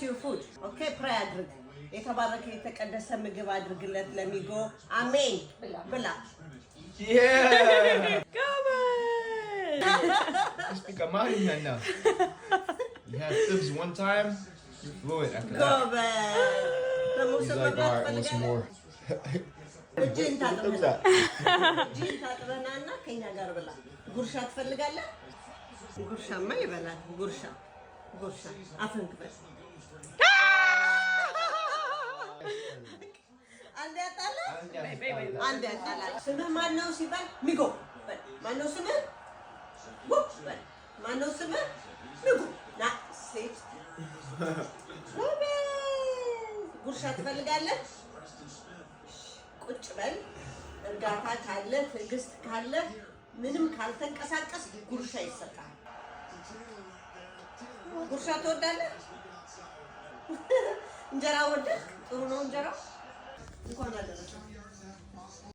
your food. Okay, pray adrig. የተባረከ የተቀደሰ ምግብ አድርግለት ለሚጎ አሜን ብላ Yeah. Come on. You speak Amarian now. You had tips one time, you're fluent after that. He's like, all right, want some more. እጅን What's that? ታጥበናና ከኛ ጋር ብላ ጉርሻ ትፈልጋለህ? ጉርሻማ ይበላል። ጉርሻ አፍን ክፈት። አንድ ያጣላ ስምህ ማን ነው ሲባል ሚጎ በል። ማን ነው ስምህ? ጉብ በል። ማን ነው ስምህ? ሚጎ ና ሴት ጉርሻ ትፈልጋለህ? ቁጭ በል። እርጋታ ካለ ትዕግስት ካለ ምንም ካልተንቀሳቀስ ጉርሻ ይሰጣል። ጉርሻ ትወዳለህ? እንጀራ ወደድክ? ጥሩ ነው እንጀራ። እንኳን አደረሰ